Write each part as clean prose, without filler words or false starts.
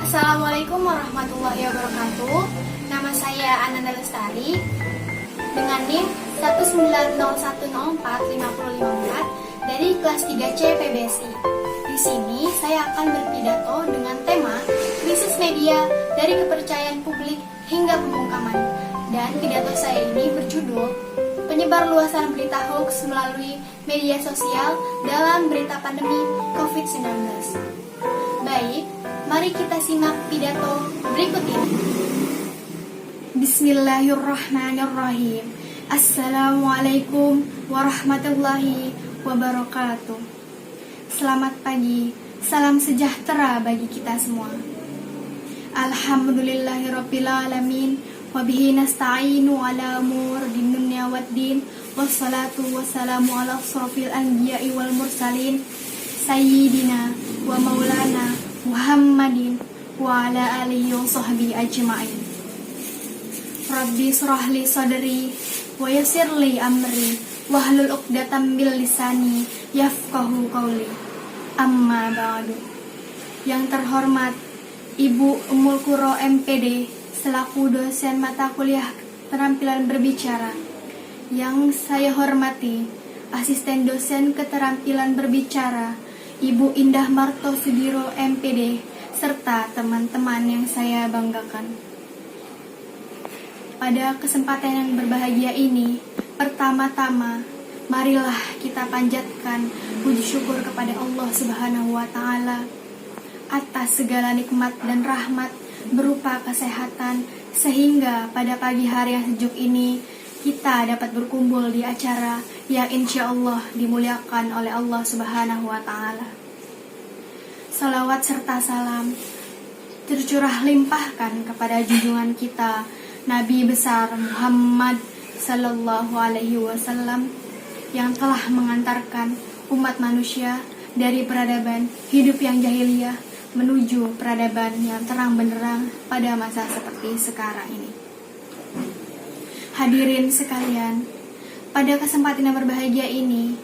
Assalamualaikum warahmatullahi wabarakatuh. Nama saya Ananda Lestari dengan NIM 190104554 dari kelas 3C PBSI. Di sini saya akan berpidato dengan tema krisis media dari kepercayaan publik hingga pembungkaman. Dan pidato saya ini berjudul penyebar luasan berita hoax melalui media sosial dalam berita pandemi COVID-19. Baik, mari kita simak pidato berikut ini. Bismillahirrahmanirrahim. Assalamualaikum warahmatullahi wabarakatuh. Selamat pagi, salam sejahtera bagi kita semua. Alhamdulillahirrabbilalamin. Wabihi nasta'inu ala umur dunya waddin. Wassalatu wassalamu ala asrafil anbiya'i wal mursalin Sayyidina wa maulana Muhammadin wa ala alihi wa sahbihi ajma'in. Rabbi surahli sadri wa yassirli amri wahlul uqdatam bil lisani yafqahu qawli. Amma ba'du. Yang terhormat Ibu Ummul Qura MPD selaku dosen mata kuliah keterampilan berbicara. Yang saya hormati asisten dosen keterampilan berbicara Ibu Indah Marto Sudiro MPD serta teman-teman yang saya banggakan. Pada kesempatan yang berbahagia ini, pertama-tama marilah kita panjatkan puji syukur kepada Allah Subhanahu wa taala atas segala nikmat dan rahmat berupa kesehatan, sehingga pada pagi hari yang sejuk ini kita dapat berkumpul di acara yang insya Allah dimuliakan oleh Allah Subhanahu wa taala. Salawat serta salam tercurah limpahkan kepada junjungan kita Nabi besar Muhammad sallallahu alaihi wasallam yang telah mengantarkan umat manusia dari peradaban hidup yang jahiliyah menuju peradaban yang terang benderang pada masa seperti sekarang ini. Hadirin sekalian, pada kesempatan yang berbahagia ini,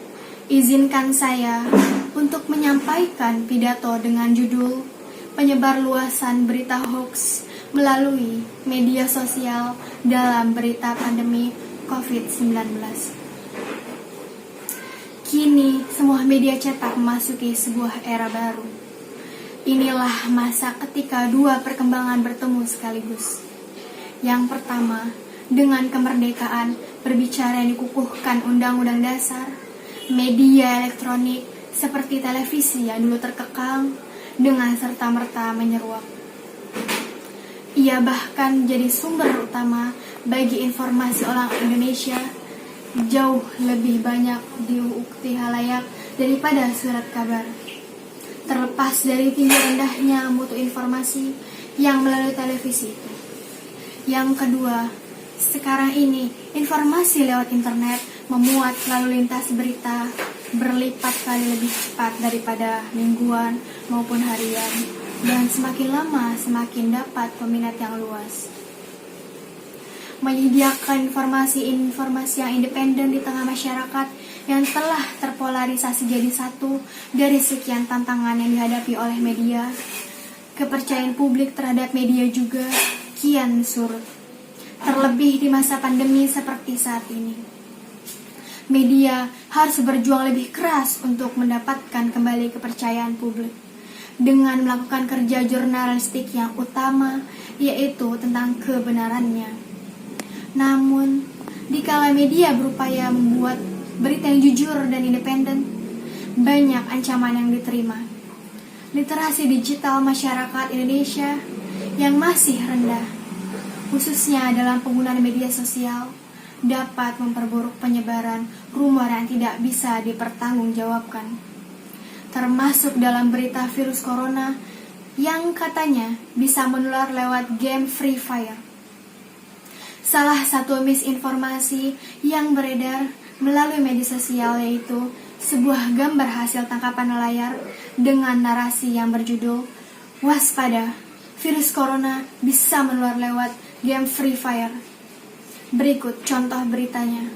izinkan saya untuk menyampaikan pidato dengan judul penyebar luasan berita hoax melalui media sosial dalam berita pandemi COVID-19. Kini, semua media cetak memasuki sebuah era baru. Inilah masa ketika dua perkembangan bertemu sekaligus. Yang pertama, dengan kemerdekaan berbicara yang dikukuhkan Undang-Undang Dasar, media elektronik seperti televisi yang dulu terkekang dengan serta-merta menyeruak. Ia bahkan jadi sumber utama bagi informasi orang Indonesia jauh lebih banyak diikuti halayak daripada surat kabar. Terlepas dari tinggi rendahnya mutu informasi yang melalui televisi itu. Yang kedua, sekarang ini informasi lewat internet memuat lalu lintas berita berlipat kali lebih cepat daripada mingguan maupun harian, dan semakin lama semakin dapat peminat yang luas. Menyediakan informasi yang independen di tengah masyarakat yang telah terpolarisasi jadi satu dari sekian tantangan yang dihadapi oleh media. Kepercayaan publik terhadap media juga kian surut, terlebih di masa pandemi seperti saat ini. Media harus berjuang lebih keras untuk mendapatkan kembali kepercayaan publik dengan melakukan kerja jurnalistik yang utama, yaitu tentang kebenarannya. Namun, dikala media berupaya membuat berita yang jujur dan independen, banyak ancaman yang diterima. Literasi digital masyarakat Indonesia yang masih rendah, khususnya dalam penggunaan media sosial, dapat memperburuk penyebaran rumor yang tidak bisa dipertanggungjawabkan, termasuk dalam berita virus corona yang katanya bisa menular lewat game Free Fire. Salah satu misinformasi yang beredar melalui media sosial yaitu sebuah gambar hasil tangkapan layar dengan narasi yang berjudul "Waspada, virus corona bisa menular lewat game Free Fire". Berikut contoh beritanya.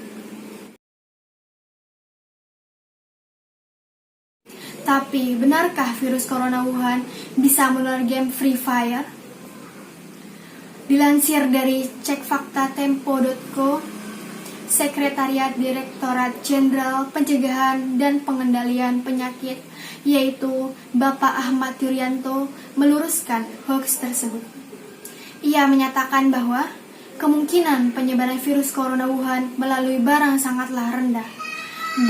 Tapi, benarkah virus corona Wuhan bisa menular game Free Fire? Dilansir dari cekfaktatempo.co, Sekretariat Direktorat Jenderal Pencegahan dan Pengendalian Penyakit, yaitu Bapak Ahmad Yuryanto, meluruskan hoax tersebut. Ia menyatakan bahwa kemungkinan penyebaran virus corona Wuhan melalui barang sangatlah rendah.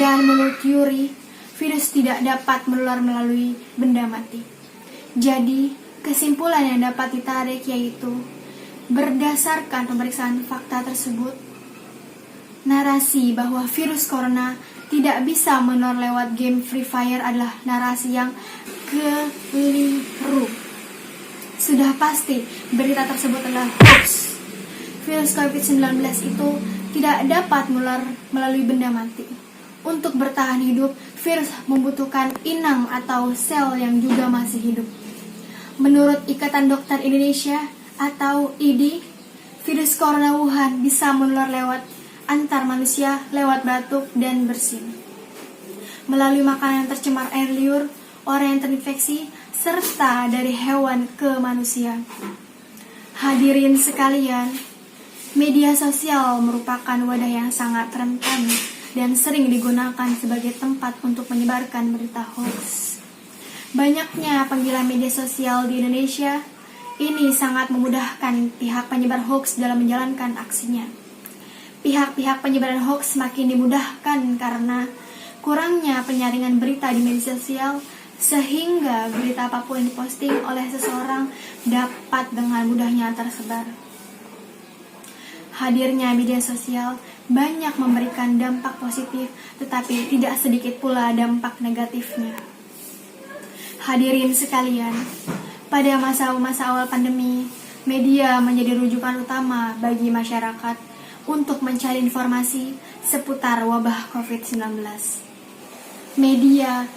Dan menurut Yuri, virus tidak dapat menular melalui benda mati. Jadi, kesimpulan yang dapat ditarik yaitu, berdasarkan pemeriksaan fakta tersebut, narasi bahwa virus corona tidak bisa menular lewat game Free Fire adalah narasi yang keliru. Sudah pasti berita tersebut adalah hoax. Virus COVID-19 itu tidak dapat menular melalui benda mati. Untuk bertahan hidup, virus membutuhkan inang atau sel yang juga masih hidup. Menurut Ikatan Dokter Indonesia atau IDI, virus corona Wuhan bisa menular lewat antar manusia lewat batuk dan bersin, melalui makanan yang tercemar air liur, orang yang terinfeksi, serta dari hewan ke manusia. Hadirin sekalian, media sosial merupakan wadah yang sangat rentan dan sering digunakan sebagai tempat untuk menyebarkan berita hoax. Banyaknya panggilan media sosial di Indonesia ini sangat memudahkan pihak penyebar hoax dalam menjalankan aksinya. Pihak-pihak penyebaran hoax semakin dimudahkan karena kurangnya penyaringan berita di media sosial, sehingga berita apapun yang diposting oleh seseorang dapat dengan mudahnya tersebar. Hadirnya media sosial banyak memberikan dampak positif, tetapi tidak sedikit pula dampak negatifnya. Hadirin sekalian, pada masa-masa awal pandemi, media menjadi rujukan utama bagi masyarakat untuk mencari informasi seputar wabah COVID-19. Media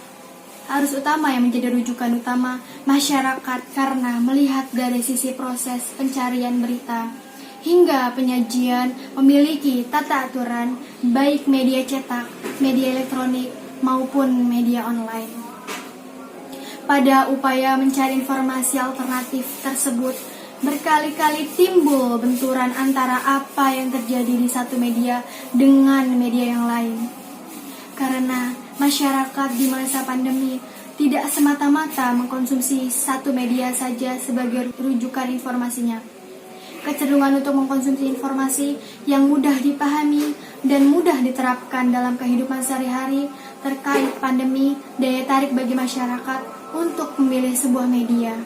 harus utama yang menjadi rujukan utama masyarakat karena melihat dari sisi proses pencarian berita hingga penyajian memiliki tata aturan baik media cetak, media elektronik maupun media online. Pada upaya mencari informasi alternatif tersebut, berkali-kali timbul benturan antara apa yang terjadi di satu media dengan media yang lain. Karena masyarakat di masa pandemi tidak semata-mata mengkonsumsi satu media saja sebagai rujukan informasinya. Kecenderungan untuk mengkonsumsi informasi yang mudah dipahami dan mudah diterapkan dalam kehidupan sehari-hari terkait pandemi, daya tarik bagi masyarakat untuk memilih sebuah media.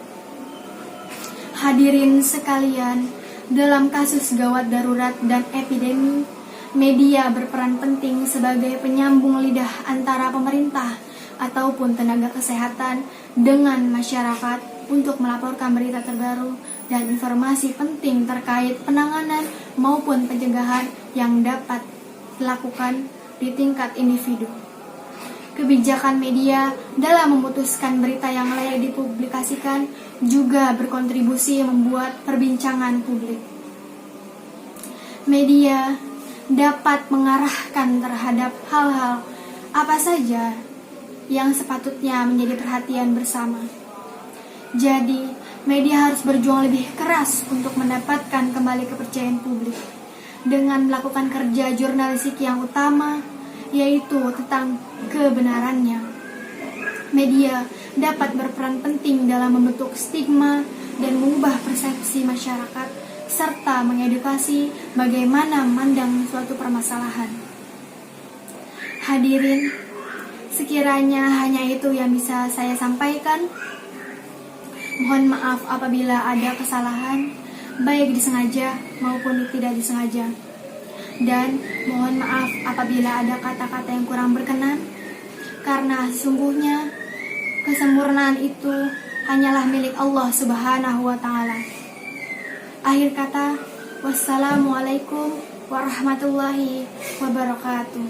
Hadirin sekalian, dalam kasus gawat darurat dan epidemi, media berperan penting sebagai penyambung lidah antara pemerintah ataupun tenaga kesehatan dengan masyarakat untuk melaporkan berita terbaru dan informasi penting terkait penanganan maupun pencegahan yang dapat dilakukan di tingkat individu. Kebijakan media dalam memutuskan berita yang layak dipublikasikan juga berkontribusi membuat perbincangan publik. Media dapat mengarahkan terhadap hal-hal apa saja yang sepatutnya menjadi perhatian bersama. Jadi, media harus berjuang lebih keras untuk mendapatkan kembali kepercayaan publik dengan melakukan kerja jurnalistik yang utama, yaitu tentang kebenarannya. Media dapat berperan penting dalam membentuk stigma dan mengubah persepsi masyarakat, serta mengedukasi bagaimana memandang suatu permasalahan. Hadirin, sekiranya hanya itu yang bisa saya sampaikan. Mohon maaf apabila ada kesalahan, baik disengaja maupun tidak disengaja. Dan mohon maaf apabila ada kata-kata yang kurang berkenan, karena sesungguhnya kesempurnaan itu hanyalah milik Allah Subhanahu wa Ta'ala. Akhir kata, wassalamualaikum warahmatullahi wabarakatuh.